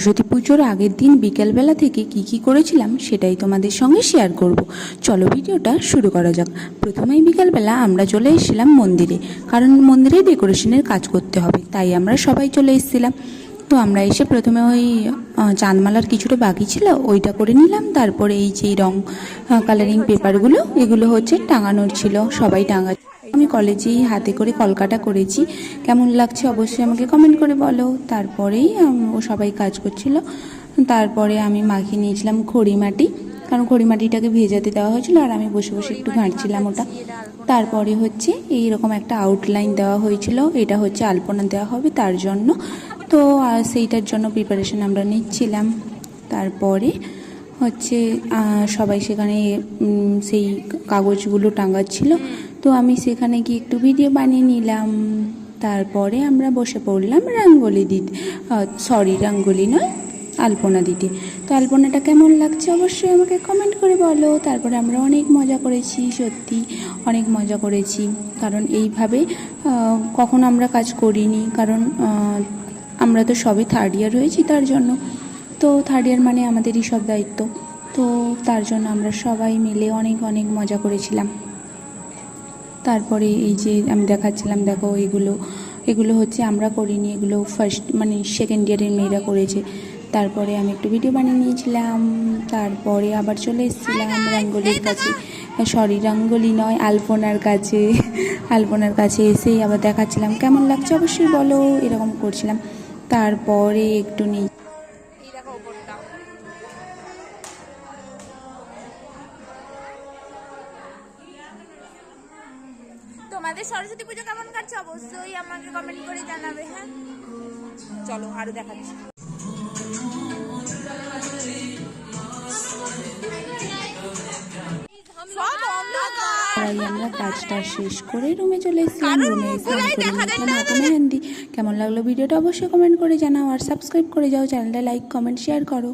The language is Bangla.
সরস্বতী পুজোর আগের দিন বিকেলবেলা থেকে কি করেছিলাম সেটাই তোমাদের সঙ্গে শেয়ার করব। চলো ভিডিওটা শুরু করা যাক। প্রথমেই বিকেলবেলা আমরা চলে এসেছিলাম মন্দিরে, কারণ মন্দিরে ডেকোরেশনের কাজ করতে হবে, তাই আমরা সবাই চলে এসেছিলাম। তো আমরা এসে প্রথমে ওই চাঁদমালার কিছুটা বাকি ছিল, ওইটা করে নিলাম। তারপরে এই যে রং কালারিং পেপারগুলো, এগুলো হচ্ছে টাঙানোর ছিল, সবাই টাঙা। আমি কলেজেই হাতে করে কলকাটা করেছি, কেমন লাগছে অবশ্যই আমাকে কমেন্ট করে বলো। তারপরেই ও সবাই কাজ করছিল। তারপরে আমি মাখিয়ে নিয়েছিলাম খড়ি মাটি, কারণ খড়ি মাটিটাকে ভেজাতে দেওয়া হয়েছিল, আর আমি বসে বসে একটু ঘাঁটছিলাম ওটা। তারপরে হচ্ছে এইরকম একটা আউটলাইন দেওয়া হয়েছিল, এটা হচ্ছে আলপনা দেওয়া হবে তার জন্য। তো সেইটার জন্য প্রিপারেশন আমরা নিচ্ছিলাম। তারপরে হচ্ছে সবাই সেখানে সেই কাগজগুলো টাঙাচ্ছিল, তো আমি সেখানে গিয়ে একটু ভিডিও বানিয়ে নিলাম। তারপরে আমরা বসে পড়লাম রঙ্গোলি দিতে, রঙ্গোলি নয়, আলপনা দিতে। তো আলপনাটা কেমন লাগছে অবশ্যই আমাকে কমেন্ট করে বলো। তারপরে আমরা অনেক মজা করেছি, সত্যি অনেক মজা করেছি, কারণ এইভাবে কখনো আমরা কাজ করিনি, কারণ আমরা তো সবে থার্ড ইয়ার হয়েছি, তার জন্য। তো থার্ড ইয়ার মানে আমাদেরই সব দায়িত্ব, তো তার জন্য আমরা সবাই মিলে অনেক অনেক মজা করেছিলাম। তারপরে এই যে আমি দেখাচ্ছিলাম, দেখো এগুলো হচ্ছে আমরা করিনি, এগুলো ফার্স্ট মানে সেকেন্ড ইয়ারের মেয়েরা করেছে। তারপরে আমি একটু ভিডিও বানিয়ে নিয়েছিলাম। তারপরে আবার চলে এসেছিলাম রঙ্গোলির কাছে, রঙ্গোলি নয়, আলপনার কাছে। আলপনার কাছে এসেই আবার দেখাচ্ছিলাম কেমন লাগছে অবশ্যই বলো, এরকম করছিলাম। তারপরে একটু তোমাদের সরস্বতী পুজো কেমন কাটছে অবশ্যই আমাকে কমেন্ট করে জানাবে। হ্যাঁ, চলো আরো দেখাচ্ছি। আমরা কাজটা শেষ করে রুমে চলে এসেছিলাম। রুমে এসে হাতে মেহেন্দি। কেমন লাগলো ভিডিওটা অবশ্যই কমেন্ট করে জানাও, আর সাবস্ক্রাইব করে যাও, চ্যানেলটা লাইক কমেন্ট শেয়ার করো।